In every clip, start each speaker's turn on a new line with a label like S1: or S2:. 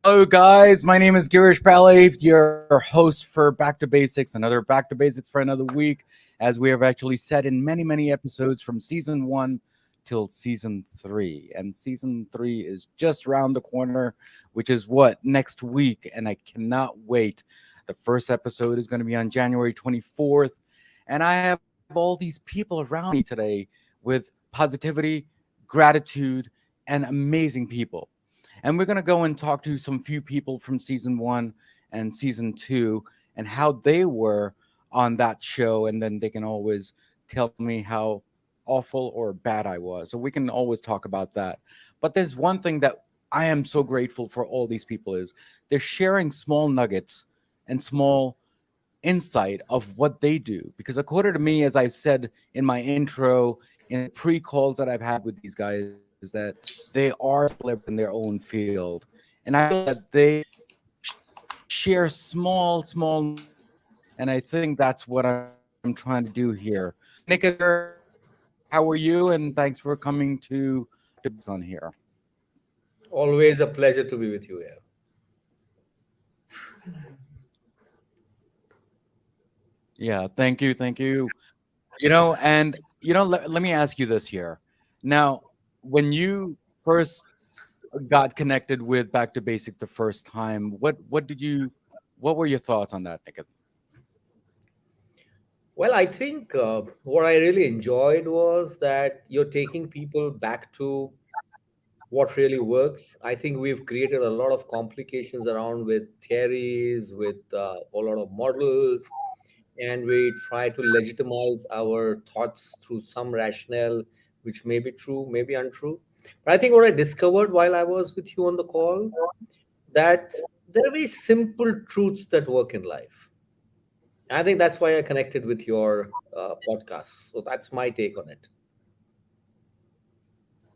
S1: Hello, guys. My name is Girish Pale, your host for Back to Basics, another Back to Basics for another week, as we have actually said in many, many episodes from season one till season three. And season three is just around the corner, which is what? Next week. And I cannot wait. The first episode is going to be on January 24th. And I have all these people around me today with positivity, gratitude, and amazing people. And we're going to go and talk to some few people from season one and season two and how they were on that show. And then they can always tell me how awful or bad I was. So we can always talk about that. But there's one thing that I am so grateful for all these people is they're sharing small nuggets and small insight of what they do. Because according to me, as I've said in my intro, in the pre-calls that I've had with these guys, is that they are celebrities in their own field. And I feel that they share small nuggets. And I think that's what I'm trying to do here. Nick, how are you? And thanks for coming to be on here.
S2: Always a pleasure to be with you here.
S1: Yeah, thank you. Let me ask you this here. Now, when you first got connected with Back to Basics the first time, what were your thoughts on that, Nick?
S2: Well, I think what I really enjoyed was that you're taking people back to what really works. I think we've created a lot of complications around with theories, with a lot of models, and we try to legitimize our thoughts through some rationale, which may be true, may be untrue. But I think what I discovered while I was with you on the call, that there are very simple truths that work in life. I think that's why I connected with your podcast. So that's my take on it.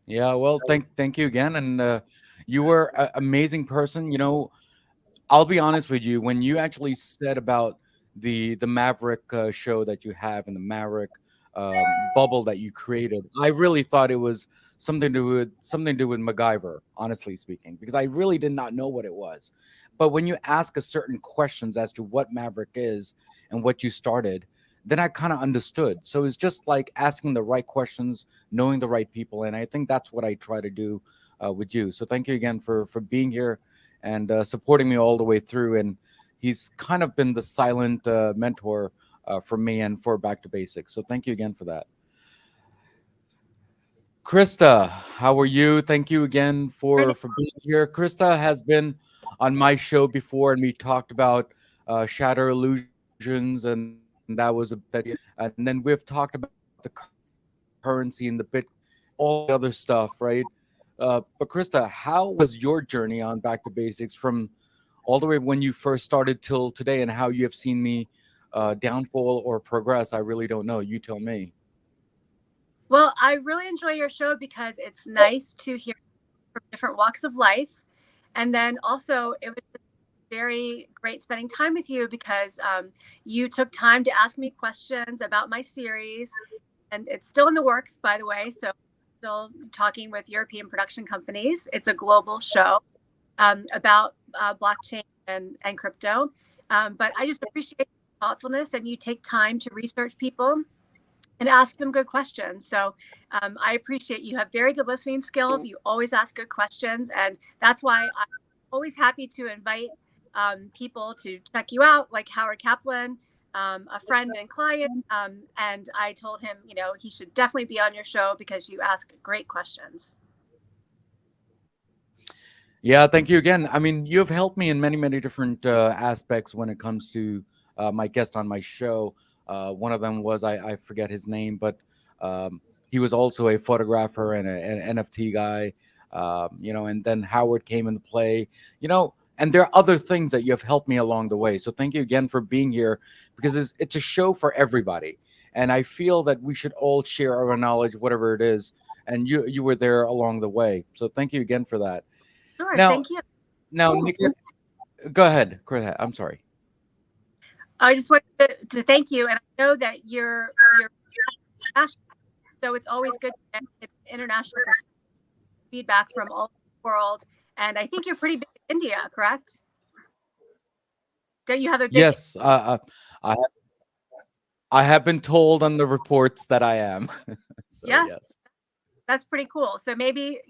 S1: Yeah, well, thank you again, and you were an amazing person. I'll be honest with you. When you actually said about the Maverick show that you have and the Maverick bubble that you created, I really thought it was something to do with MacGyver. Honestly speaking, because I really did not know what it was. But when you ask a certain questions as to what Maverick is and what you started, then I kind of understood. So it's just like asking the right questions, knowing the right people, and I think that's what I try to do with you. So thank you again for being here and supporting me all the way through. And he's kind of been the silent mentor for me and for Back to Basics. So thank you again for that. Krista, how are you? Thank you again for being here. Krista has been on my show before, and we talked about shatter illusions, and that was and then we've talked about the currency and the Bitcoin, all the other stuff, right? But Krista, how was your journey on Back to Basics from all the way when you first started till today, and how you have seen me downfall or progress? I really don't know. You tell me.
S3: Well, I really enjoy your show because it's nice to hear from different walks of life. And then also, it was very great spending time with you because you took time to ask me questions about my series. And it's still in the works, by the way. So, still talking with European production companies. It's a global show about blockchain and crypto. But I just appreciate thoughtfulness, and you take time to research people and ask them good questions. So I appreciate you have very good listening skills. You always ask good questions. And that's why I'm always happy to invite people to check you out, like Howard Kaplan, a friend and client. And I told him, he should definitely be on your show because you ask great questions.
S1: Yeah, thank you again. I mean, you've helped me in many, many different aspects when it comes to my guest on my show. One of them was I forget his name, but he was also a photographer and an NFT guy. And then Howard came into play. And there are other things that you have helped me along the way. So thank you again for being here because it's a show for everybody. And I feel that we should all share our knowledge, whatever it is. And you were there along the way. So thank you again for that.
S3: Sure,
S1: Now,
S3: thank you.
S1: now, Nick, go ahead. Go ahead. I'm sorry.
S3: I just wanted to thank you, and I know that you're international, so it's always good to get international feedback from all over the world. And I think you're pretty big India, correct? Don't you have a big?
S1: Yes, I I have been told on the reports that I am. So
S3: Yes,
S1: yes.
S3: that's pretty cool. So maybe,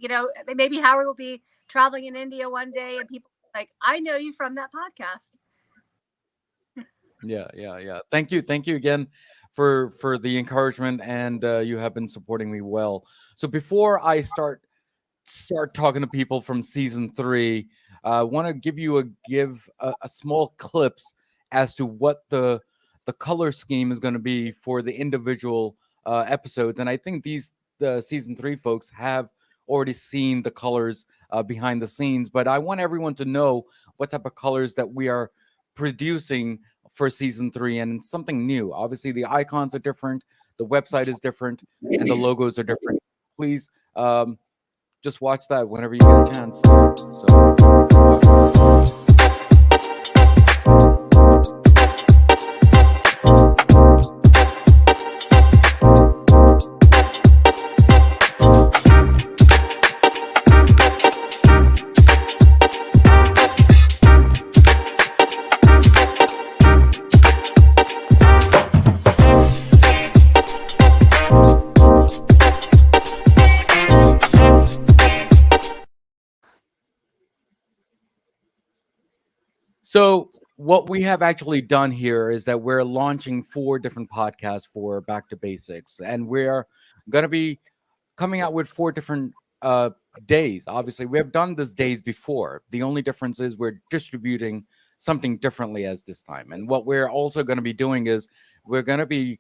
S3: maybe Howard will be traveling in India one day and people like, I know you from that podcast.
S1: Yeah. Thank you again for the encouragement, and you have been supporting me well. So before I start talking to people from season 3, I want to give you a small clips as to what the color scheme is going to be for the individual episodes. And I think the season 3 folks have already seen the colors behind the scenes, but I want everyone to know what type of colors that we are producing for season 3, and it's something new. Obviously the icons are different, the website is different, and the logos are different. Please just watch that whenever you get a chance. So what we have actually done here is that we're launching 4 different podcasts for Back to Basics, and we're going to be coming out with 4 different days. Obviously, we have done this days before. The only difference is we're distributing something differently as this time. And what we're also going to be doing is we're going to be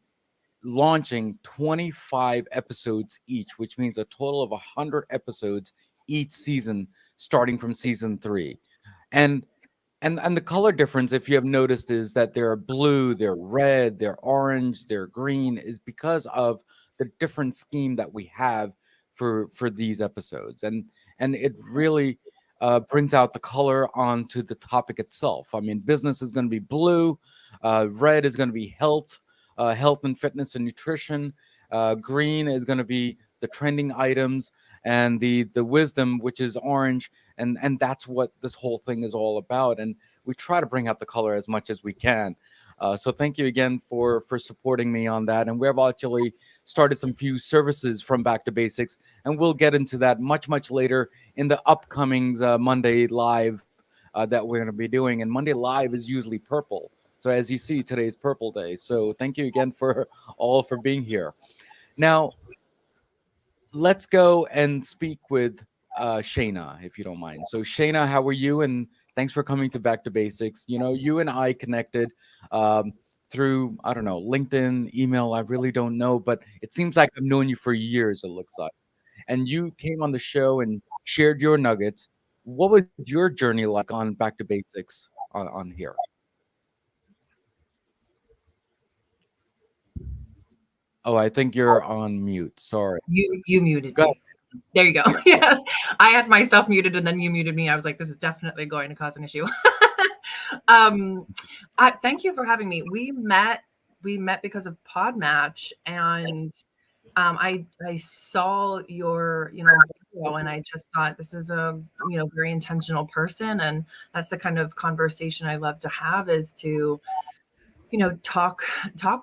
S1: launching 25 episodes each, which means a total of 100 episodes each season, starting from season 3. And and the color difference, if you have noticed, is that they're blue, they're red, they're orange, they're green, is because of the different scheme that we have for these episodes. And it really brings out the color onto the topic itself. I mean, business is going to be blue, red is going to be health and fitness and nutrition, green is going to be the trending items, and the wisdom, which is orange. And that's what this whole thing is all about, and we try to bring out the color as much as we can. So thank you again for supporting me on that. And we have actually started some few services from Back to Basics, and we'll get into that much later in the upcoming Monday live that we're going to be doing. And Monday live is usually purple, so as you see, today's purple day. So thank you again for being here. Now let's go and speak with Shayna, if you don't mind. So, Shayna, how are you? And thanks for coming to Back to Basics. You know, you and I connected through, I don't know, LinkedIn, email. I really don't know, but it seems like I've known you for years, it looks like. And you came on the show and shared your nuggets. What was your journey like on Back to Basics on here? Oh, I think you're on mute. Sorry.
S4: You muted
S1: Go.
S4: me. There you go. Yeah, I had myself muted and then you muted me. I was like, this is definitely going to cause an issue. Thank you for having me. We met because of Podmatch, and I saw your video, and I just thought this is a very intentional person, and that's the kind of conversation I love to have, is to talk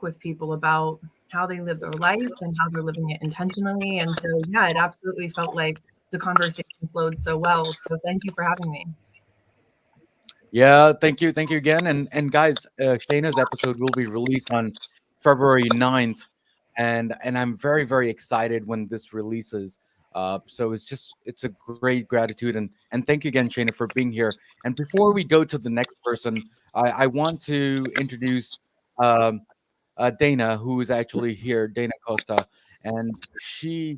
S4: with people about how they live their life and how they're living it intentionally. And so, yeah, it absolutely felt like the conversation flowed so well. So thank you for having me.
S1: Yeah, thank you again. And guys, Shayna's episode will be released on February 9th, and I'm very excited when this releases. So it's a great gratitude, and thank you again, Shayna, for being here. And before we go to the next person, I want to introduce um, Dana, who is actually here, Dana Costa, and she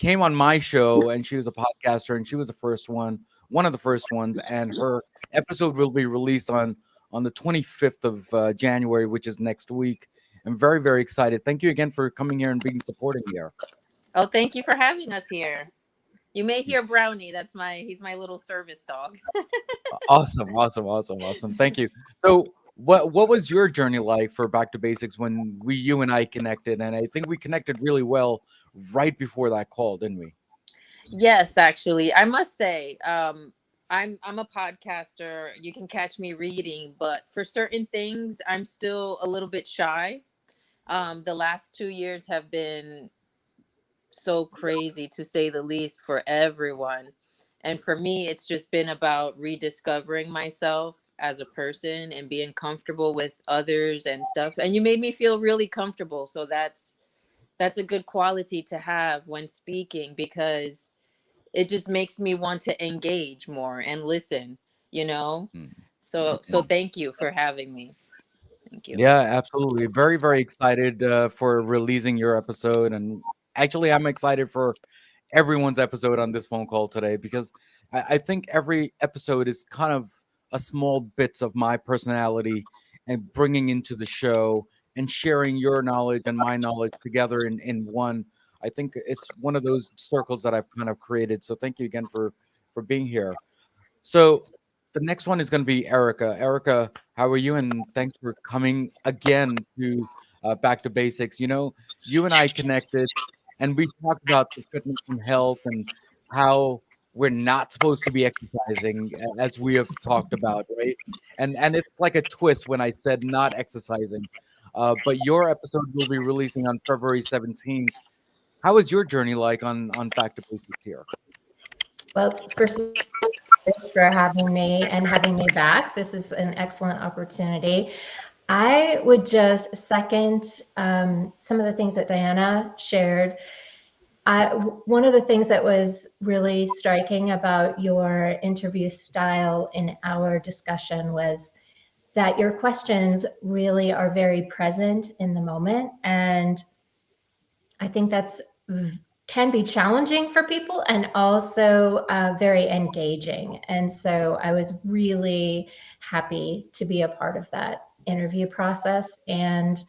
S1: came on my show, and she was a podcaster, and she was one of the first ones, and her episode will be released on the 25th of January, which is next week. I'm very excited. Thank you again for coming here and being supporting here.
S5: Oh, thank you for having us here. You may hear Brownie. He's my little service dog.
S1: Awesome. Thank you. So what was your journey like for Back to Basics when you and I connected? And I think we connected really well right before that call, didn't we?
S5: Yes, actually, I must say, I'm a podcaster. You can catch me reading, but for certain things, I'm still a little bit shy. The last 2 years have been so crazy, to say the least, for everyone. And for me, it's just been about rediscovering myself as a person and being comfortable with others and stuff. And you made me feel really comfortable. So that's a good quality to have when speaking, because it just makes me want to engage more and listen, you know?
S1: Mm.
S5: So thank you for having me. Thank you.
S1: Yeah, absolutely. Very, very excited for releasing your episode. And actually, I'm excited for everyone's episode on this phone call today because I think every episode is kind of a small bits of my personality and bringing into the show and sharing your knowledge and my knowledge together in one. I think it's one of those circles that I've kind of created. So thank you again for being here. So the next one is going to be Erica. Erica, how are you? And thanks for coming again to Back to Basics. You know, you and I connected, and we talked about the fitness and health and how we're not supposed to be exercising, as we have talked about, right? And it's like a twist when I said not exercising. But your episode will be releasing on February 17th. How is your journey like on Back to Basics here?
S6: Well, first, thanks for having me and having me back. This is an excellent opportunity. I would just second some of the things that Diana shared. One of the things that was really striking about your interview style in our discussion was that your questions really are very present in the moment. And I think that's can be challenging for people and also very engaging. And so I was really happy to be a part of that interview process. And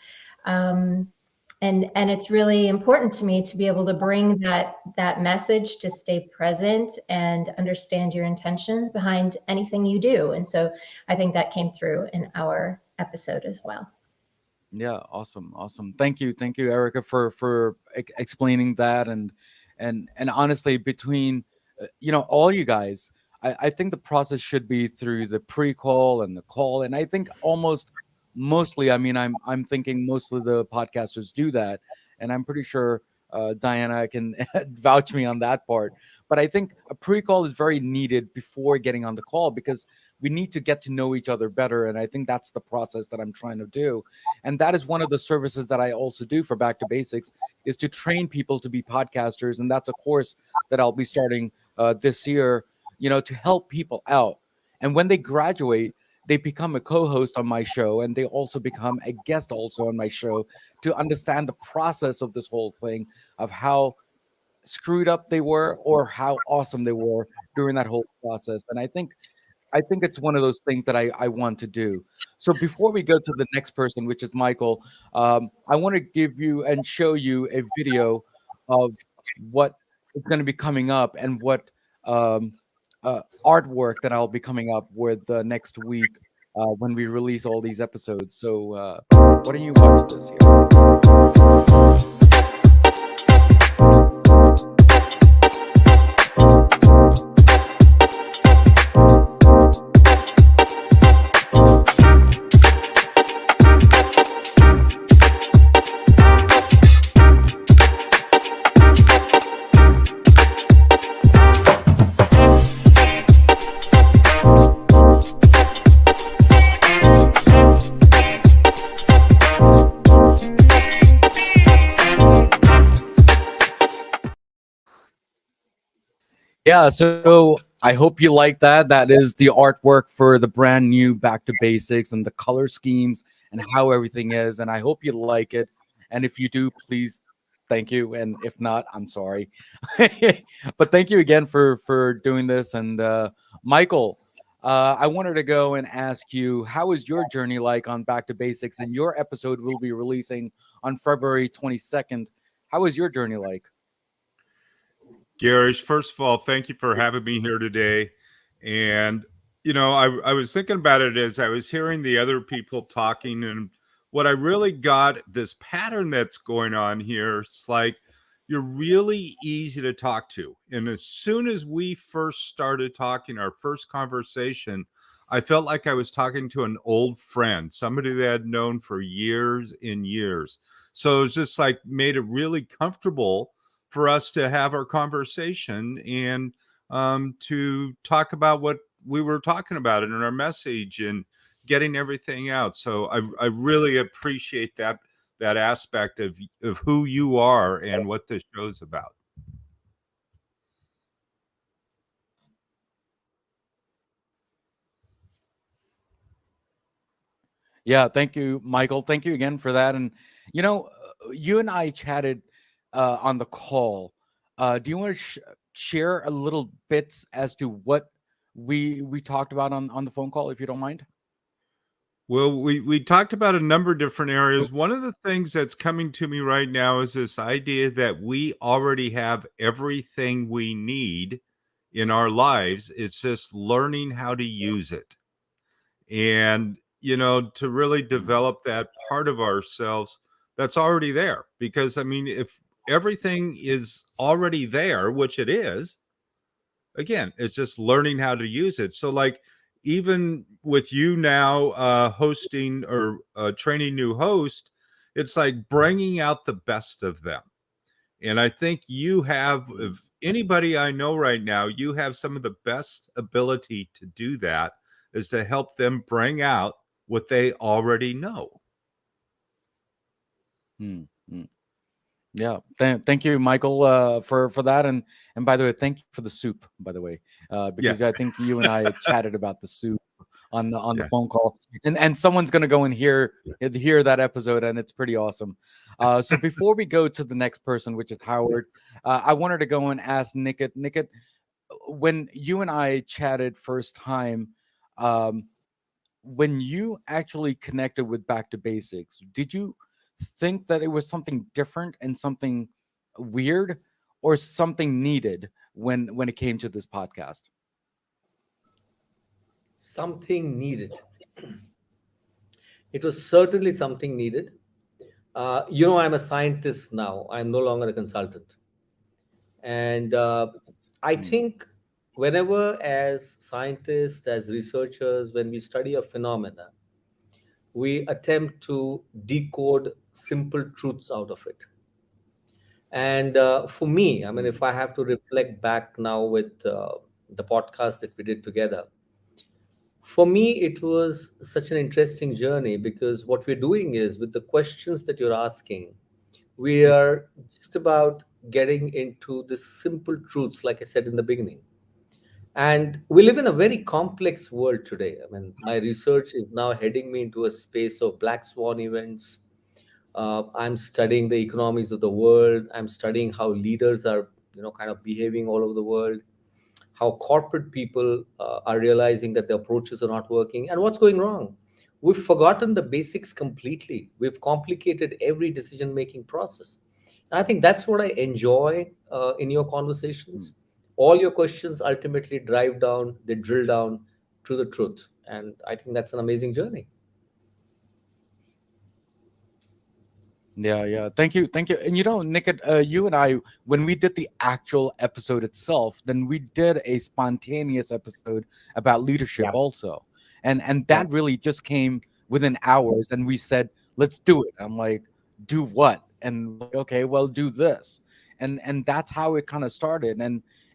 S6: it's really important to me to be able to bring that message, to stay present and understand your intentions behind anything you do. And so I think that came through in our episode as well.
S1: Yeah, awesome, awesome. Thank you, Erica, for explaining that and honestly, between all you guys, I think the process should be through the pre-call and the call, and I think almost mostly, I mean, I'm thinking most of the podcasters do that, and I'm pretty sure Diana can vouch me on that part. But I think a pre-call is very needed before getting on the call because we need to get to know each other better, and I think that's the process that I'm trying to do. And that is one of the services that I also do for Back to Basics is to train people to be podcasters, and that's a course that I'll be starting this year, to help people out. And when they graduate, they become a co-host on my show, and they also become a guest also on my show to understand the process of this whole thing of how screwed up they were or how awesome they were during that whole process. And I think it's one of those things that I want to do. So before we go to the next person, which is Michael, I want to give you and show you a video of what is going to be coming up and what um, artwork that I'll be coming up with next week when we release all these episodes. So why don't you watch this here? Yeah, so I hope you like that. That is the artwork for the brand new Back to Basics and the color schemes and how everything is. And I hope you like it. And if you do, please thank you. And if not, I'm sorry. But thank you again for doing this. And Michael, I wanted to go and ask you, how is your journey like on Back to Basics? And your episode will be releasing on February 22nd. How is your journey like?
S7: Garish, first of all, thank you for having me here today. And, I was thinking about it as I was hearing the other people talking, and what I really got this pattern that's going on here. It's like, you're really easy to talk to. And as soon as we first started talking, our first conversation, I felt like I was talking to an old friend, somebody that I'd known for years and years. So it was just like made it really comfortable for us to have our conversation and to talk about what we were talking about in our message and getting everything out. So I really appreciate that aspect of who you are and what this show's about.
S1: Yeah, thank you, Michael. Thank you again for that. And you and I chatted on the call. Do you want to share a little bits as to what we talked about on the phone call, if you don't mind?
S7: Well, we talked about a number of different areas. One of the things that's coming to me right now is this idea that we already have everything we need in our lives. It's just learning how to use it. And, to really develop that part of ourselves that's already there. Because, I mean, if everything is already there, which it is, again, it's just learning how to use it. So, like, even with you now hosting or training new host, it's like bringing out the best of them. And I think you have, of anybody I know right now, you have some of the best ability to do that, is to help them bring out what they already know.
S1: Yeah, thank you, Michael, for that, and by the way, thank you for the soup, by the way, because I think you and I chatted about the soup on the phone call, and someone's gonna go and hear that episode, and it's pretty awesome. So before we go to the next person, which is Howard, I wanted to go and ask Niket. Niket, when you and I chatted first time, when you actually connected with Back to Basics, did you think that it was something different and something weird, or something needed when it came to this podcast?
S2: Something needed. It was certainly something needed. I'm a scientist now. I'm no longer a consultant. And I think whenever, as scientists, as researchers, when we study a phenomena, we attempt to decode simple truths out of it. And for me, I mean, if I have to reflect back now with the podcast that we did together, for me, it was such an interesting journey because what we're doing is, with the questions that you're asking, we are just about getting into the simple truths, like I said in the beginning. And we live in a very complex world today. I mean, my research is now heading me into a space of black swan events. I'm studying the economies of the world. I'm studying how leaders are, kind of behaving all over the world, how corporate people are realizing that the approaches are not working and what's going wrong. We've forgotten the basics completely. We've complicated every decision making process. And I think that's what I enjoy in your conversations. All your questions ultimately drive down, they drill down to the truth. And I think that's an amazing journey.
S1: Yeah. Thank you. And Nick, you and I, when we did the actual episode itself, then we did a spontaneous episode about leadership
S2: Yeah.
S1: also, and
S2: Yeah.
S1: that really just came within hours, and we said, let's do it. I'm like, do what? And like, okay, well, do this, and that's how it kind of started,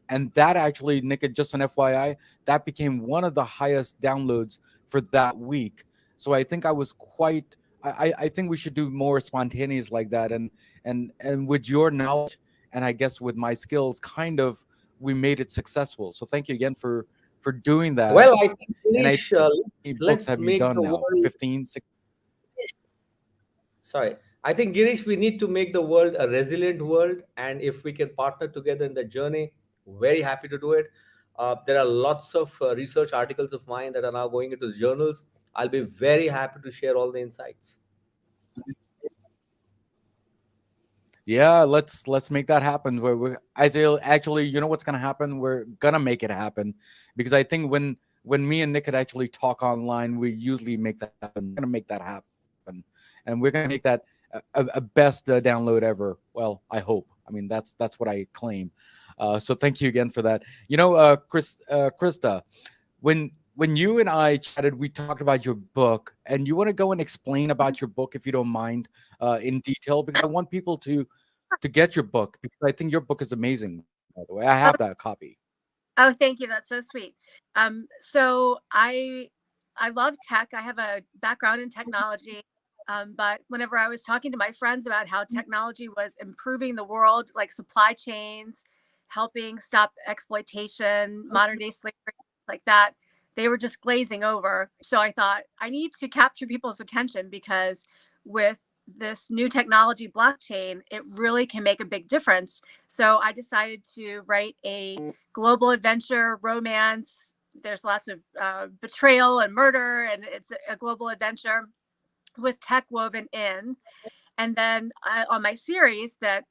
S1: and that actually, Nick, just an FYI, that became one of the highest downloads for that week. So I think I was quite. I think we should do more spontaneous like that, and with your knowledge, and I guess with my skills, kind of, we made it successful. So thank you again for doing that.
S2: Well, I think,
S1: And I
S2: Girish,
S1: think, how many books
S2: let's
S1: have you
S2: make
S1: done
S2: the
S1: now?
S2: world.
S1: 15, 16?
S2: Sorry. I think, Girish, we need to make the world a resilient world. And if we can partner together in the journey, very happy to do it. There are lots of research articles of mine that are now going into the journals. I'll be very happy to share all the insights.
S1: Yeah, let's make that happen. I feel, actually, what's gonna happen? We're gonna make it happen, because I think when me and Nick could actually talk online, we usually make that happen. We're gonna make that happen, and we're gonna make that a best download ever. Well, I hope. I mean, that's what I claim. So thank you again for that. Krista, when you and I chatted, we talked about your book, and you want to go and explain about your book if you don't mind, in detail, because I want people to get your book because I think your book is amazing. By the way, I have that copy.
S3: Oh, thank you. That's so sweet. So I love tech. I have a background in technology. But whenever I was talking to my friends about how technology was improving the world, like supply chains, helping stop exploitation, modern day slavery, like that, they were just glazing over. So I thought I need to capture people's attention because with this new technology, blockchain, it really can make a big difference. So I decided to write a global adventure romance. There's lots of betrayal and murder, and it's a global adventure with tech woven in. And then on my series that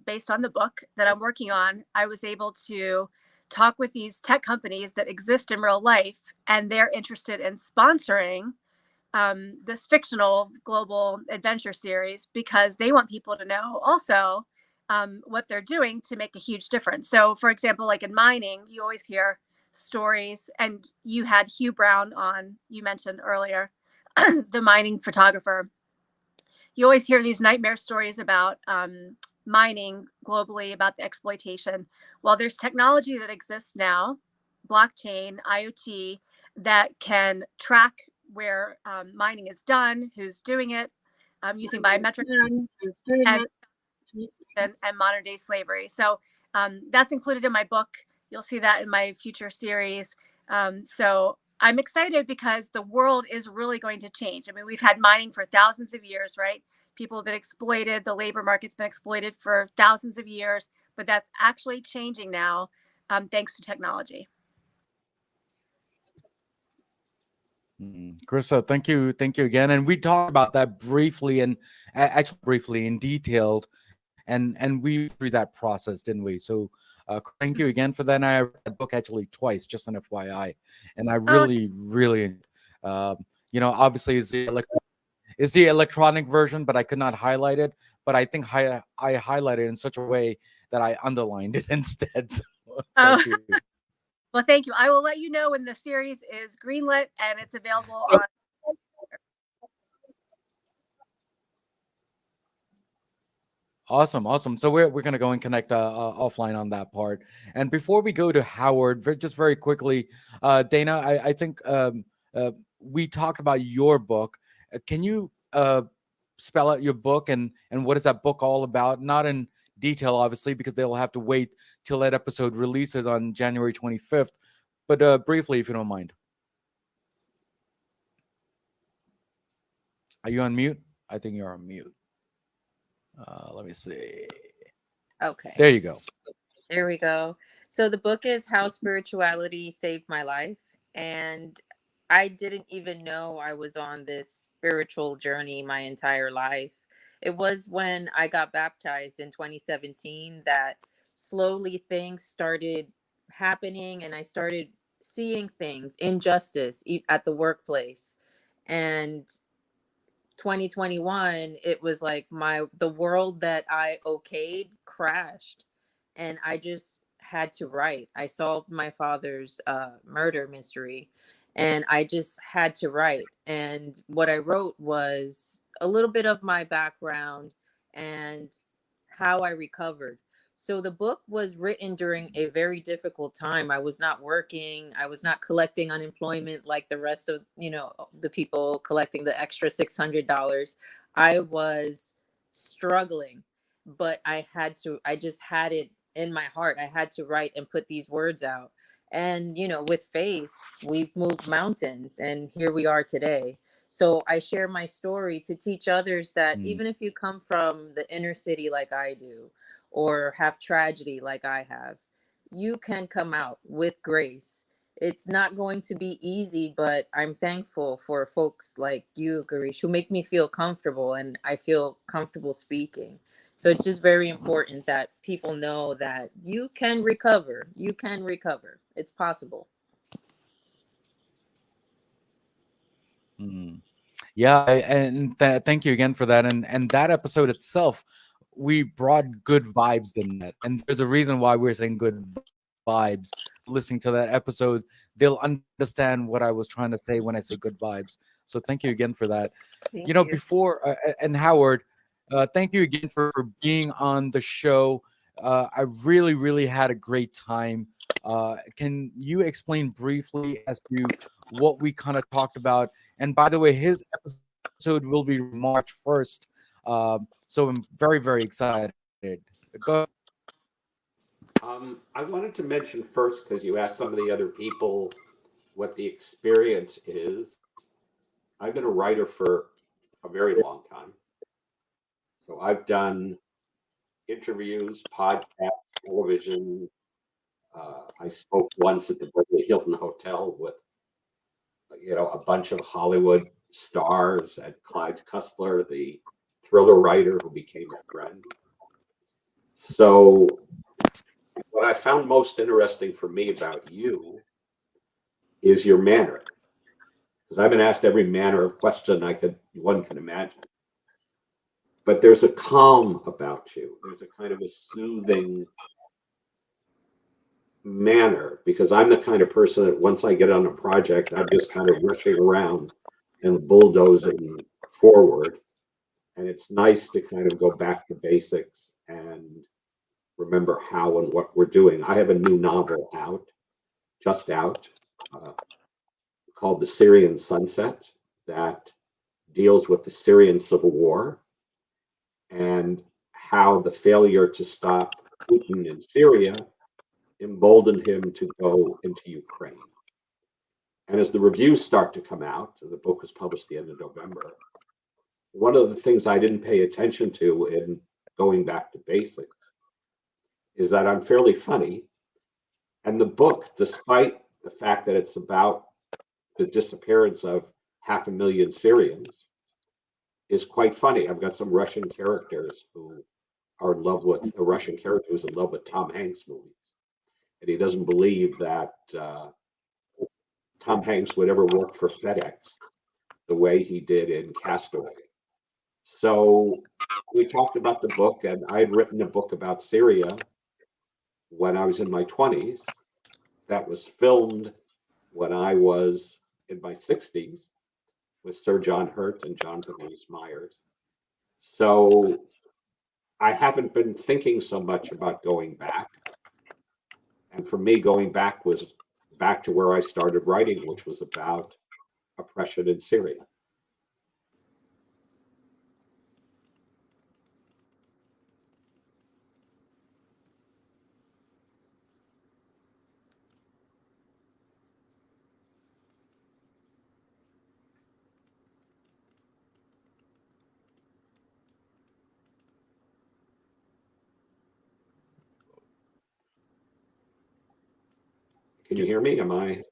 S3: based on the book that I'm working on, I was able to talk with these tech companies that exist in real life, and they're interested in sponsoring this fictional global adventure series because they want people to know also what they're doing to make a huge difference. So, for example, like in mining, you always hear stories, and you had Hugh Brown on, you mentioned earlier, the mining photographer. You always hear these nightmare stories about mining globally, about the exploitation. Well, there's technology that exists now, blockchain, IoT, that can track where mining is done, who's doing it, using biometric and, and modern day slavery. So that's included in my book. You'll see that in my future series. So I'm excited because the world is really going to change. I mean, we've had mining for thousands of years, right? People have been exploited. The labor market's been exploited for thousands of years, but that's actually changing now, thanks to technology.
S1: Krista, thank you again. And we talked about that briefly, and actually briefly in detailed, and we through that process, didn't we? So thank you again for that. And I read that book actually twice, just an FYI, and I really, obviously is the electronic version, but I could not highlight it. But I think I highlighted it in such a way that I underlined it instead. So, thank you.
S3: Well, thank you. I will let you know when the series is greenlit and it's available on.
S1: Awesome. So we're gonna go and connect offline on that part. And before we go to Howard, just very quickly, Dana, I think we talked about your book. Can you spell out your book and what is that book all about? Not in detail, obviously, because they'll have to wait till that episode releases on January 25th. But briefly, if you don't mind. Are you on mute? I think you're on mute. Let me see.
S5: Okay.
S1: There you go.
S5: There we go. So the book is How Spirituality Saved My Life. And I didn't even know I was on this spiritual journey my entire life. It was when I got baptized in 2017 that slowly things started happening and I started seeing things, injustice at the workplace. And 2021, it was like the world that I okayed crashed, and I just had to write. I solved my father's murder mystery, and I just had to write. And what I wrote was a little bit of my background and how I recovered. So the book was written during a very difficult time. I was not working. I was not collecting unemployment like the rest of, the people collecting the extra $600. I was struggling, but I just had it in my heart. I had to write and put these words out. And, with faith, we've moved mountains and here we are today. So I share my story to teach others that even if you come from the inner city like I do, or have tragedy like I have, you can come out with grace. It's not going to be easy, but I'm thankful for folks like you, Garish, who make me feel comfortable and I feel comfortable speaking. So it's just very important that people know that you can recover. You can recover. It's possible.
S1: Yeah, and thank you again for that. And that episode itself we brought good vibes in that, and there's a reason why we're saying good vibes. Listening to that episode, they'll understand what I was trying to say when I say good vibes. So thank you again for that.
S5: Thank
S1: You know,
S5: you.
S1: before and Howard, thank you again for being on the show. I really, really had a great time. Can you explain briefly as to what we kind of talked about? And by the way, his episode will be March 1st. So I'm very, very excited. Go.
S8: I wanted to mention first, because you asked some of the other people what the experience is. I've been a writer for a very long time. So I've done interviews, podcasts, television. I spoke once at the Beverly Hilton Hotel with, a bunch of Hollywood stars, and Clyde Cussler, the thriller writer who became a friend. So what I found most interesting for me about you is your manner, because I've been asked every manner of question one can imagine. But there's a calm about you. There's a kind of a soothing manner, because I'm the kind of person that once I get on a project, I'm just kind of rushing around and bulldozing forward. And it's nice to kind of go back to basics and remember how and what we're doing. I have a new novel just out, called The Syrian Sunset, that deals with the Syrian civil war and how the failure to stop Putin in Syria emboldened him to go into Ukraine. And as the reviews start to come out, the book was published the end of November, one of the things I didn't pay attention to in going back to basics is that I'm fairly funny. And the book, despite the fact that it's about the disappearance of 500,000 Syrians, is quite funny. I've got some Russian characters who are in love with a Russian character who's in love with Tom Hanks movies. And he doesn't believe that Tom Hanks would ever work for FedEx the way he did in Castaway. So we talked about the book, and I had written a book about Syria when I was in my 20s that was filmed when I was in my 60s with Sir John Hurt and Jonathan Rhys Meyers. So I haven't been thinking so much about going back. And for me, going back was back to where I started writing, which was about oppression in Syria. Can you hear me? Am I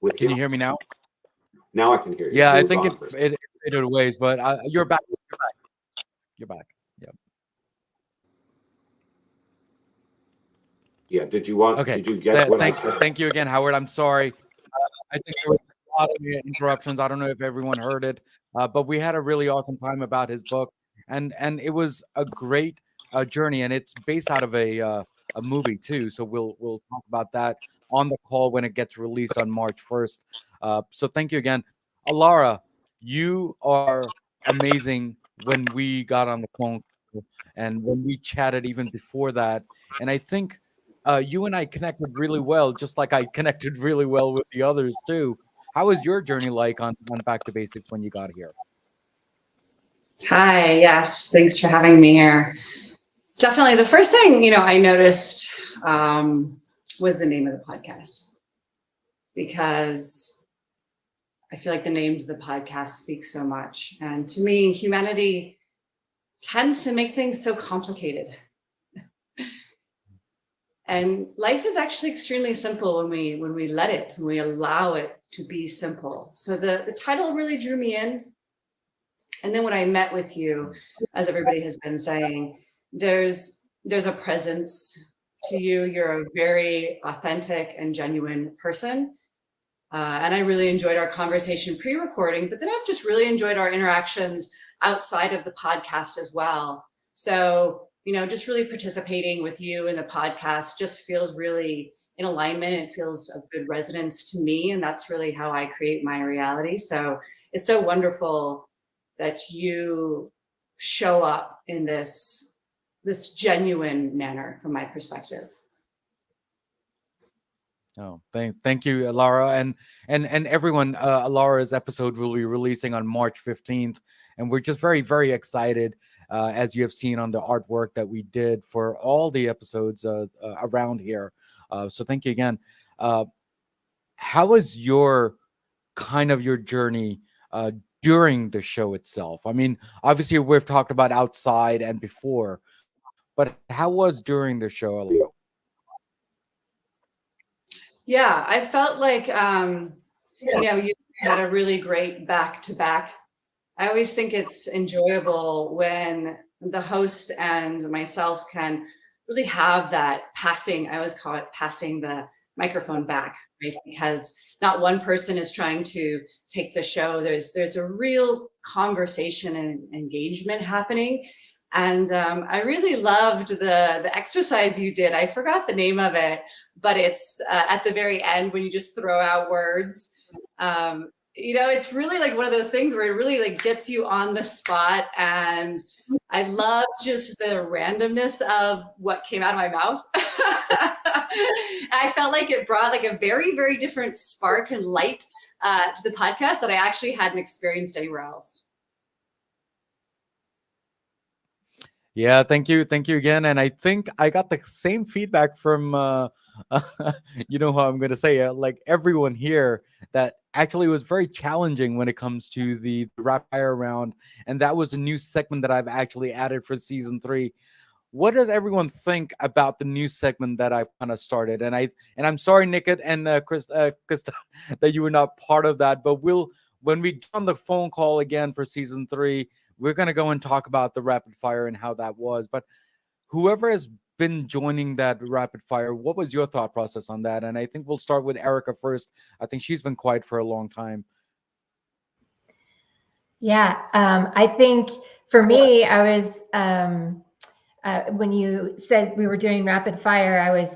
S8: with
S1: Can you hear me now?
S8: Now I can hear you.
S1: Yeah,
S8: You
S1: I
S8: were
S1: think
S8: gone for a second.
S1: it faded ways, but you're back. You're back. Yeah.
S8: Yeah. Did you get what I said?
S1: Thank you again, Howard. I'm sorry. I think there was a lot of interruptions. I don't know if everyone heard it, but we had a really awesome time about his book, and it was a great journey, and it's based out of a movie too. So we'll talk about that on the call when it gets released on March 1st. So thank you again, Alara. You are amazing. When we got on the phone and when we chatted even before that, and I think you and I connected really well, just like I connected really well with the others too. How was your journey like on Back to Basics when you got here?
S9: Hi, yes, thanks for having me here. Definitely, the first thing I noticed was the name of the podcast, because I feel like the names of the podcast speak so much. And to me, humanity tends to make things so complicated. And life is actually extremely simple when we let it, when we allow it to be simple. So the title really drew me in. And then when I met with you, as everybody has been saying, there's a presence to you. You're a very authentic and genuine person. And I really enjoyed our conversation pre-recording, but then I've just really enjoyed our interactions outside of the podcast as well. So, just really participating with you in the podcast just feels really in alignment. It feels of good resonance to me. And that's really how I create my reality. So it's so wonderful that you show up in this genuine manner from my perspective.
S1: Oh, thank you, Laura, and everyone. Laura's episode will be releasing on March 15th, and we're just very, very excited, as you have seen on the artwork that we did for all the episodes around here. So thank you again. How was your journey during the show itself? I mean, obviously we've talked about outside and before, but how was during the show, Leo?
S9: Yeah, I felt like, you had a really great back-to-back. I always think it's enjoyable when the host and myself can really have that passing, I always call it passing the microphone back, right? Because not one person is trying to take the show. There's a real conversation and engagement happening. And I really loved the exercise you did. I forgot the name of it, but it's at the very end when you just throw out words. It's really like one of those things where it really like gets you on the spot. And I love just the randomness of what came out of my mouth. I felt like it brought like a very, very different spark and light to the podcast that I actually hadn't experienced anywhere else.
S1: Yeah, thank you again. And I think I got the same feedback from, you know how I'm going to say it, like everyone here, that actually was very challenging when it comes to the rapid fire round, and that was a new segment that I've actually added for season 3. What does everyone think about the new segment that I've kind of started? And I'm sorry, Nickett and Krista, that you were not part of that. But when we get on the phone call again for season 3, we're gonna go and talk about the rapid fire and how that was. But whoever has been joining that rapid fire, what was your thought process on that? And I think we'll start with Erica first. I think she's been quiet for a long time.
S6: Yeah, I think for me, I was when you said we were doing rapid fire,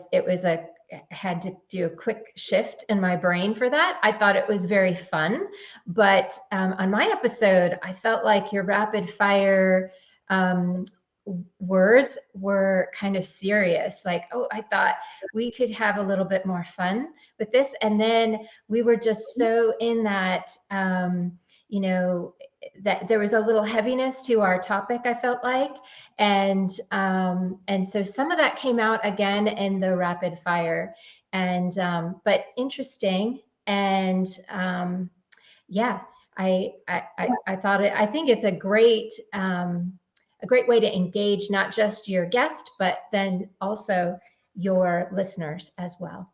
S6: had to do a quick shift in my brain for that. I thought it was very fun, but on my episode, I felt like your rapid fire words were kind of serious. Like, oh, I thought we could have a little bit more fun with this, and then we were just so in that. That there was a little heaviness to our topic, I felt like, and so some of that came out again in the rapid fire, and but interesting, and yeah, I thought I think it's a great way to engage not just your guest, but then also your listeners as well.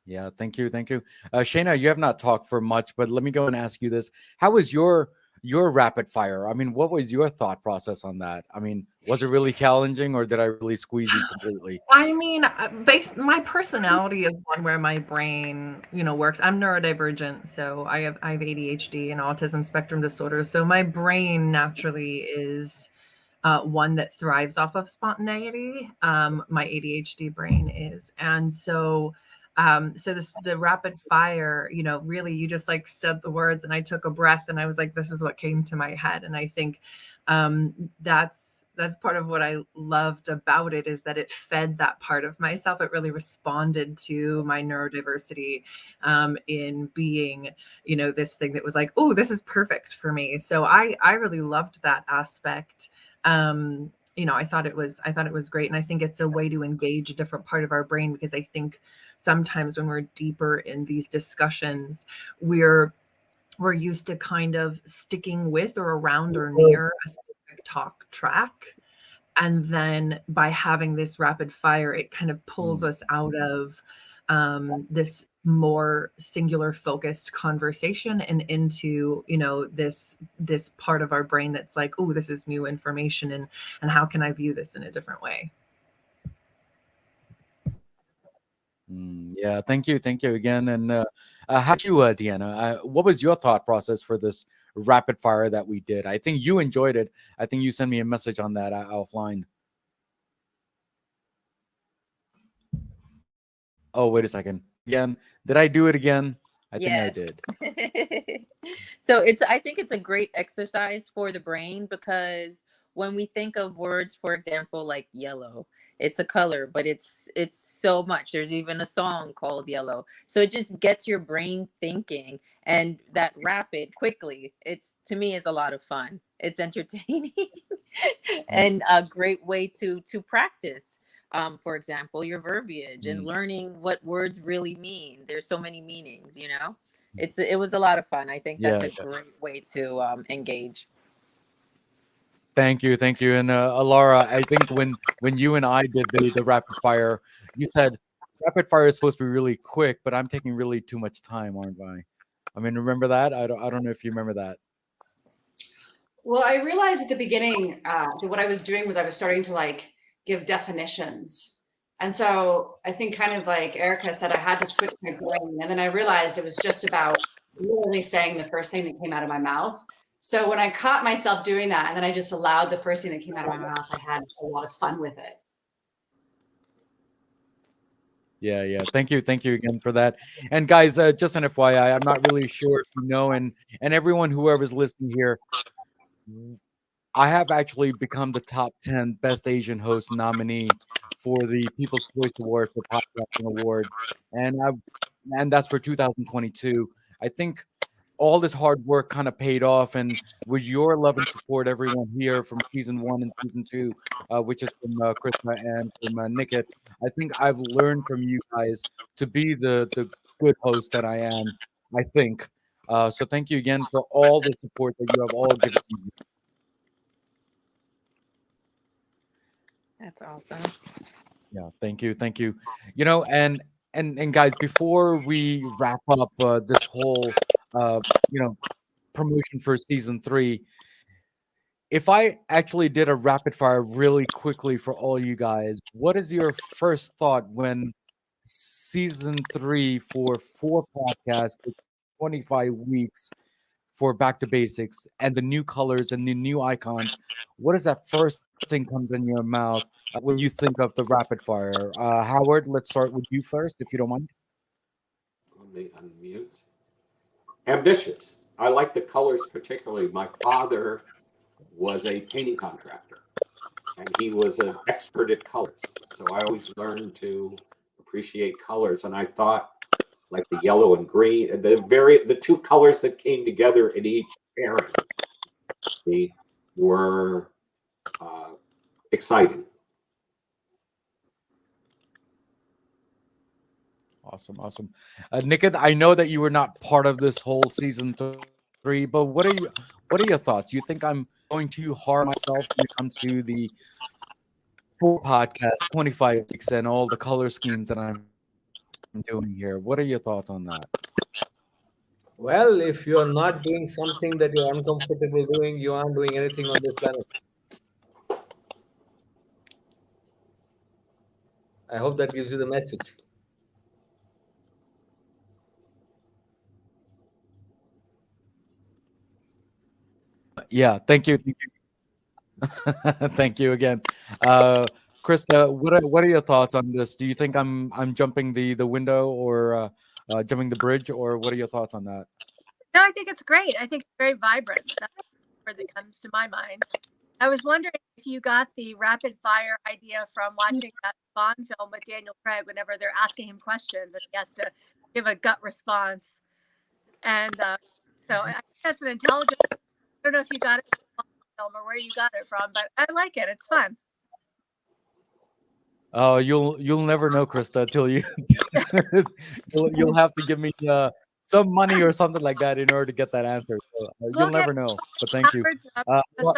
S1: Yeah, thank you. Shayna, you have not talked for much, but let me go and ask you this. How was your rapid fire? I mean, what was your thought process on that? I mean, was it really challenging, or did I really squeeze you completely?
S4: I mean, my personality is one where my brain, works. I'm neurodivergent, so I have ADHD and autism spectrum disorder. So my brain naturally is one that thrives off of spontaneity. My ADHD brain is, and so the rapid fire, really you just like said the words and I took a breath and I was like, this is what came to my head. And I think that's part of what I loved about it, is that it fed that part of myself. It really responded to my neurodiversity in being, this thing that was like, oh, this is perfect for me. So I really loved that aspect. I thought it was great. And I think it's a way to engage a different part of our brain, because I think sometimes when we're deeper in these discussions, we're used to kind of sticking with or around or near a specific talk track. And then by having this rapid fire, it kind of pulls us out of this more singular focused conversation and into, this part of our brain that's like, oh, this is new information, and how can I view this in a different way?
S1: Yeah, thank you again. And how about you, Deanna? What was your thought process for this rapid fire that we did? I think you enjoyed it. I think you sent me a message on that offline. Oh, wait a second. Again, did I do it again? I think I
S5: Yes.
S1: did.
S5: So I think it's a great exercise for the brain, because when we think of words, for example, like yellow, it's a color, but it's so much. There's even a song called Yellow. So it just gets your brain thinking, and that rapid quickly, it's, to me, is a lot of fun. It's entertaining and a great way to practice, for example, your verbiage and
S1: Mm,
S5: learning what words really mean. There's so many meanings, it was a lot of fun. I think that's
S1: yeah,
S5: a great way to engage.
S1: thank you. And Alara, I think when you and I did the rapid fire, you said rapid fire is supposed to be really quick, but I'm taking really too much time, aren't I? I mean, remember that? I don't know if you remember that.
S9: Well, I realized at the beginning that what I was doing was I was starting to like give definitions. And so I think kind of like Erica said, I had to switch my brain. And then I realized it was just about literally saying the first thing that came out of my mouth. So when I caught myself doing that, and then I just allowed the first thing that came out of my mouth, I had a lot of fun with it.
S1: Yeah. Thank you again for that. And guys, just an FYI, I'm not really sure if you know, and everyone whoever's listening here, I have actually become the top 10 best Asian host nominee for the People's Choice Award for Podcasting Award, and that's for 2022. I think all this hard work kind of paid off, and with your love and support, everyone here from season 1 and season 2, which is from Krishna and from Niket, I think I've learned from you guys to be the good host that I am. I think so. Thank you again for all the support that you have all given me.
S5: That's awesome.
S1: Yeah, thank you, thank you. And guys, before we wrap up this whole uh, you know promotion for season 3, if I actually did a rapid fire really quickly for all you guys, what is your first thought when season 3 for 4 podcasts for 25 weeks for Back to Basics and the new colors and the new icons? What is that first thing comes in your mouth when you think of the rapid fire? Howard, let's start with you first, if you don't mind.
S8: Let me unmute. Ambitious. I like the colors particularly. My father was a painting contractor, and he was an expert at colors. So I always learned to appreciate colors. And I thought, like the yellow and green, the two colors that came together in each pairing, they were exciting.
S1: Awesome. Niket, I know that you were not part of this whole season 3, but what are your thoughts? You think I'm going too hard on myself when it comes to the 4 podcast, 25 weeks, and all the color schemes that I'm doing here? What are your thoughts on that?
S2: Well, if you're not doing something that you're uncomfortable doing, you aren't doing anything on this planet. I hope that gives you the message.
S1: Yeah, thank you. Thank you again. Krista, what are your thoughts on this? Do you think I'm jumping the window or jumping the bridge, or what are your thoughts on that?
S3: No, I think it's great. I think it's very vibrant. That's the word that comes to my mind. I was wondering if you got the rapid fire idea from watching that Bond film with Daniel Craig whenever they're asking him questions and he has to give a gut response. And so I think that's an intelligent. I don't know if you got it from the film or where you got it from, but I like it. It's fun.
S1: Oh, you'll never know, Krista, till you you'll have to give me some money or something like that in order to get that answer. So,
S3: We'll
S1: you'll
S3: get
S1: never know. But thank you.
S3: Howard's
S1: Well,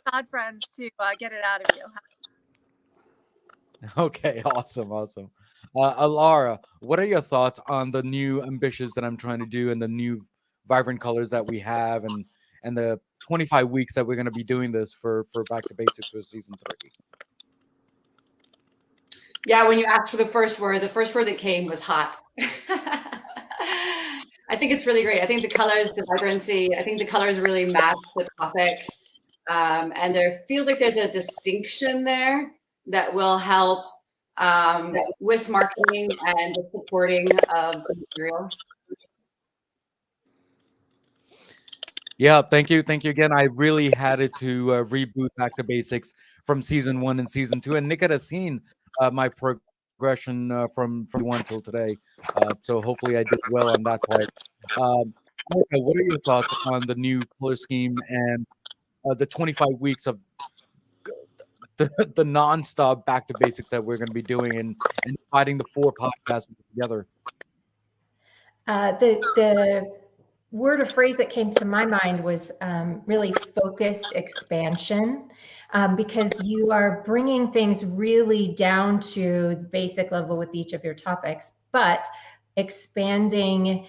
S3: Assad friends to get it out of you.
S1: okay, awesome. Alara, what are your thoughts on the new ambitions that I'm trying to do and the new vibrant colors that we have and the 25 weeks that we're going to be doing this for Back to Basics for season 3?
S9: Yeah, when you asked for the first word that came was hot. I think it's really great. I think the colors, the vibrancy, I think the colors really match the topic. And there feels like there's a distinction there that will help with marketing and the supporting of the material.
S1: Yeah, thank you again. I really had it to reboot Back to Basics from season 1 and season 2, and Nick had seen my progression from 1 till today. So hopefully I did well on that part. Um, Erica, what are your thoughts on the new color scheme and the 25 weeks of the nonstop Back to Basics that we're going to be doing, and dividing the 4 podcasts together?
S6: The word or phrase that came to my mind was really focused expansion, because you are bringing things really down to the basic level with each of your topics, but expanding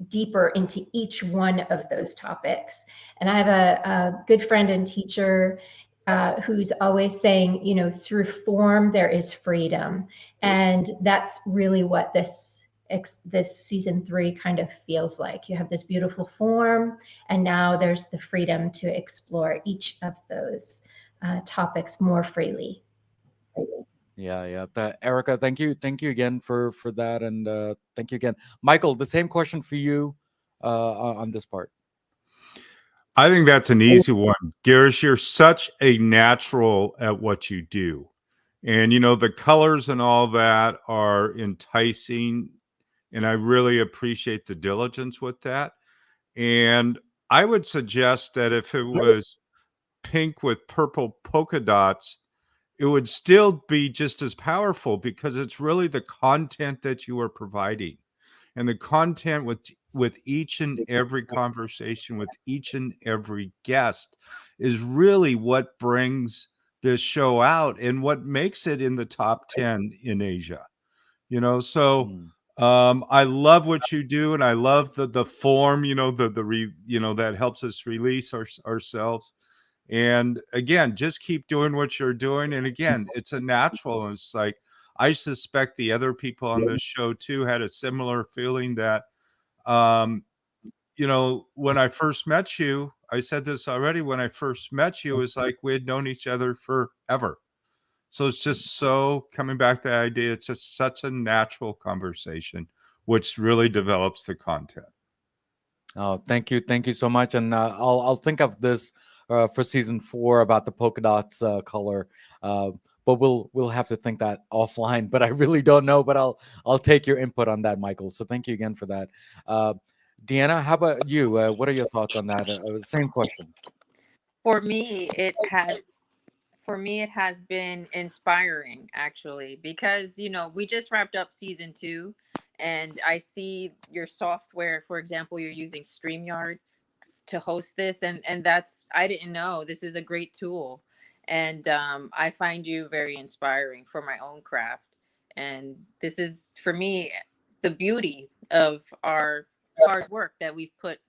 S6: deeper into each one of those topics. And I have a good friend and teacher who's always saying, through form, there is freedom. And that's really what this season 3 kind of feels like. You have this beautiful form, and now there's the freedom to explore each of those topics more freely.
S1: Yeah. Erica, thank you again for that, and thank you again, Michael. The same question for you on this part.
S7: I think that's an easy one. Girish, you're such a natural at what you do. And, the colors and all that are enticing. And I really appreciate the diligence with that. And I would suggest that if it was pink with purple polka dots, it would still be just as powerful, because it's really the content that you are providing, and the content with each and every conversation with each and every guest is really what brings this show out and what makes it in the top 10 in Asia. So I love what you do, and I love the form, that helps us release ourselves. And again, just keep doing what you're doing. And again, it's a natural. And it's like, I suspect the other people on this show too had a similar feeling that, when I first met you, I said this already, when I first met you, it was like we had known each other forever. So it's just so, coming back to the idea, it's just such a natural conversation, which really develops the content.
S1: Oh, thank you so much, and I'll think of this for season 4 about the polka dots color, but we'll have to think that offline. But I really don't know. But I'll take your input on that, Michael. So thank you again for that. Deanna, how about you? What are your thoughts on that? Same question.
S5: For me, it has been inspiring, actually, because we just wrapped up season 2, and I see your software. For example, you're using StreamYard to host this, and that's, I didn't know, this is a great tool. And I find you very inspiring for my own craft, and this is, for me, the beauty of our hard work that we've put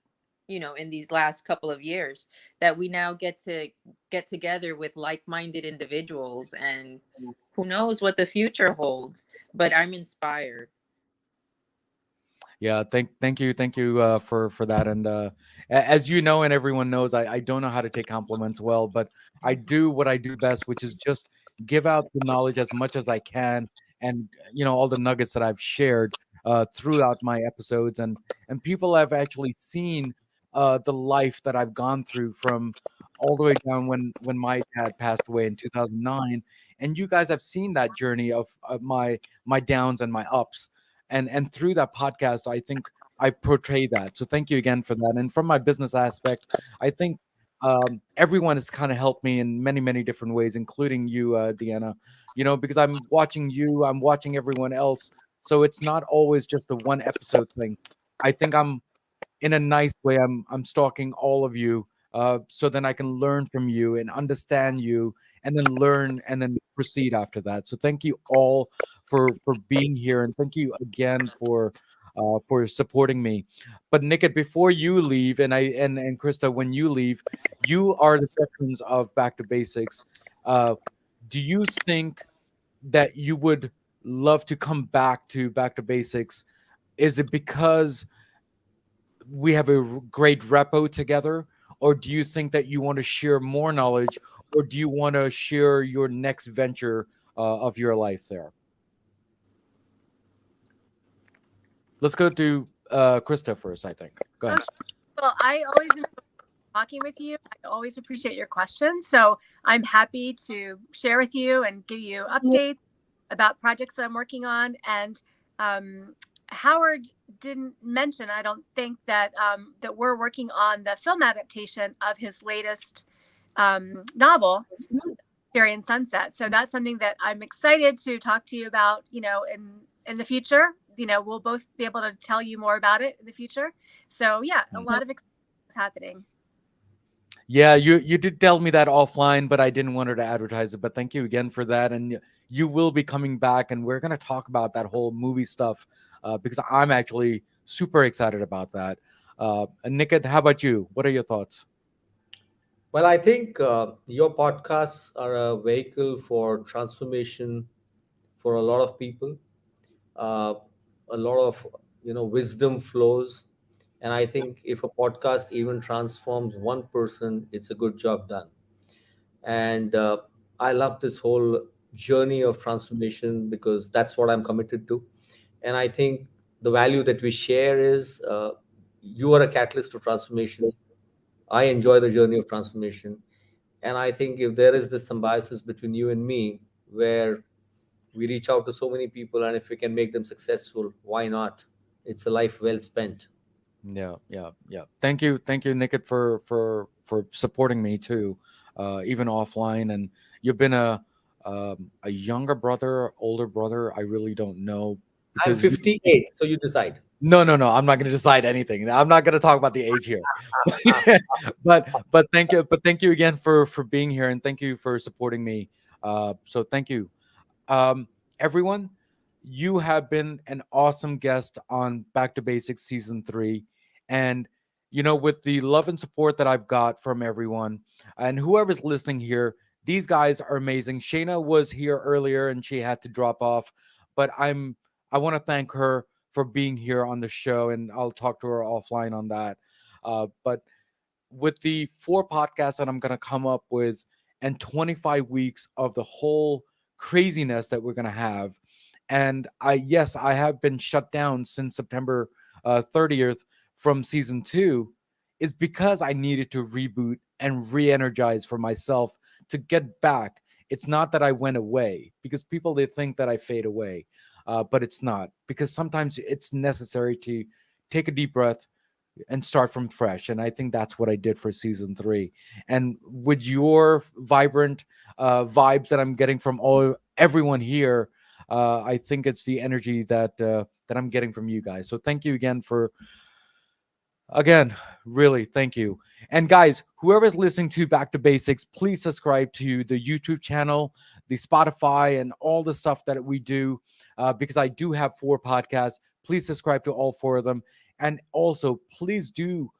S5: in these last couple of years, that we now get together with like-minded individuals, and who knows what the future holds, but I'm inspired.
S1: Yeah, thank you for that. And as you know, and everyone knows, I don't know how to take compliments well, but I do what I do best, which is just give out the knowledge as much as I can, and all the nuggets that I've shared throughout my episodes, and people have actually seen the life that I've gone through, from all the way down when my dad passed away in 2009, and you guys have seen that journey of my downs and my ups, and through that podcast, I think I portray that. So thank you again for that. And from my business aspect, I think everyone has kind of helped me in many different ways, including you, Deanna. Because I'm watching you, I'm watching everyone else, so it's not always just a one episode thing. I think I'm, in a nice way, I'm stalking all of you, so then I can learn from you and understand you, and then learn and then proceed after that. So thank you all for being here, and thank you again for supporting me. But Nickett, before you leave, and Krista, when you leave, you are the veterans of Back to Basics. Do you think that you would love to come back to basics? Is it because we have a great repo together, or do you think that you want to share more knowledge, or do you want to share your next venture of your life there? Let's go to Krista first, I think. Go ahead.
S3: Well, I always enjoy talking with you. I always appreciate your questions. So I'm happy to share with you and give you updates about projects that I'm working on. And Howard didn't mention, I don't think, that that we're working on the film adaptation of his latest novel, Cherry and Sunset. So that's something that I'm excited to talk to you about, in the future. We'll both be able to tell you more about it in the future. So yeah, a lot of excitement is happening.
S1: Yeah, you did tell me that offline, but I didn't want her to advertise it. But thank you again for that, and you will be coming back, and we're gonna talk about that whole movie stuff because I'm actually super excited about that. And Niket, how about you? What are your thoughts?
S2: Well, I think your podcasts are a vehicle for transformation for a lot of people. Uh, a lot of wisdom flows, and I think if a podcast even transforms one person, it's a good job done. And I love this whole journey of transformation because that's what I'm committed to. And I think the value that we share is you are a catalyst of transformation. I enjoy the journey of transformation. And I think if there is this symbiosis between you and me, where we reach out to so many people, and if we can make them successful, why not? It's a life well spent.
S1: Yeah, yeah, yeah. Thank you, Niket, for supporting me too, even offline. And you've been a younger brother, older brother. I really don't know
S2: I'm
S1: because
S2: 58, so you decide.
S1: no, no, no. I'm not going to decide anything. I'm not going to talk about the age here. But thank you again for being here, and thank you for supporting me. So thank you. Um, Everyone, you have been an awesome guest on Back to Basics season 3. And, with the love and support that I've got from everyone and whoever's listening here, these guys are amazing. Shayna was here earlier and she had to drop off, but I want to thank her for being here on the show, and I'll talk to her offline on that. But with the 4 podcasts that I'm going to come up with and 25 weeks of the whole craziness that we're going to have. And yes, I have been shut down since September 30th from season 2, is because I needed to reboot and re-energize for myself to get back. It's not that I went away, because people, they think that I fade away, but it's not, because sometimes it's necessary to take a deep breath and start from fresh. And I think that's what I did for season 3. And with your vibrant vibes that I'm getting from everyone here, I think it's the energy that I'm getting from you guys. So thank you again for, again, really, thank you. And guys, whoever's listening to Back to Basics, please subscribe to the YouTube channel, the Spotify, and all the stuff that we do, because I do have 4 podcasts. Please subscribe to all 4 of them. And also, please do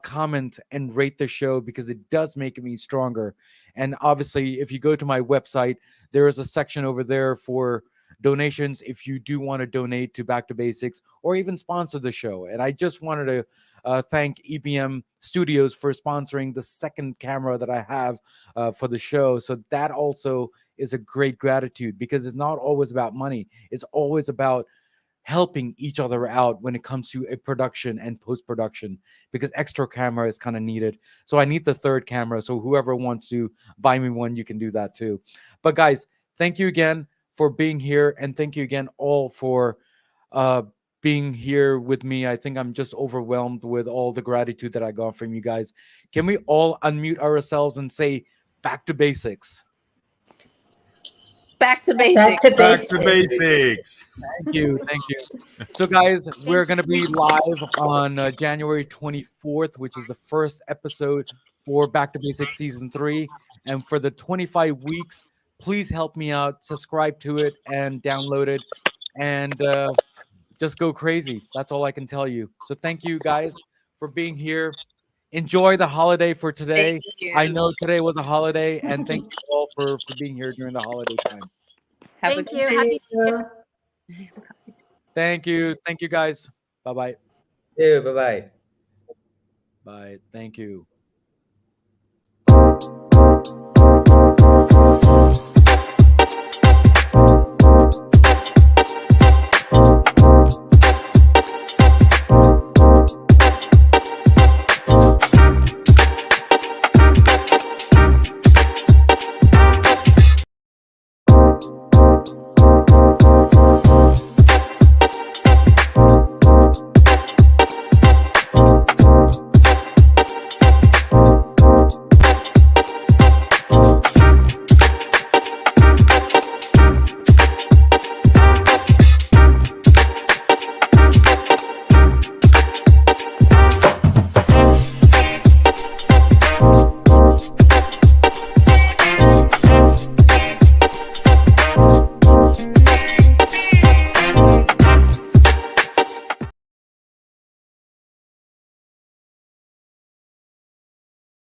S1: comment and rate the show, because it does make me stronger. And obviously, if you go to my website, there is a section over there for donations if you do want to donate to Back to Basics or even sponsor the show. And I just wanted to thank EBM Studios for sponsoring the second camera that I have for the show. So that also is a great gratitude, because it's not always about money. It's always about helping each other out when it comes to a production and post-production, because extra camera is kind of needed. So I need the third camera. So whoever wants to buy me one, you can do that too. But guys, thank you again for being here, and thank you again all for uh being here with me. I think I'm just overwhelmed with all the gratitude that I got from you guys. Can we all unmute ourselves and say back to basics?
S5: Back to
S6: Back to
S5: basics.
S7: Back to
S6: basics.
S7: basics.
S1: Thank you, thank you. So guys, we're going to be live on January 24th, which is the first episode for Back to Basics season 3. And for the 25 weeks, please help me out, subscribe to it and download it, and just go crazy. That's all I can tell you. So thank you guys for being here. Enjoy the holiday for today.
S5: Thank you.
S1: I know today was a holiday, and thank you all for being here during the holiday time.
S5: Have
S3: Thank
S5: a
S3: you.
S5: good
S3: Happy
S1: Thank you. Thank you, guys. Bye-bye.
S2: Yeah, bye bye.
S1: Bye. Thank you.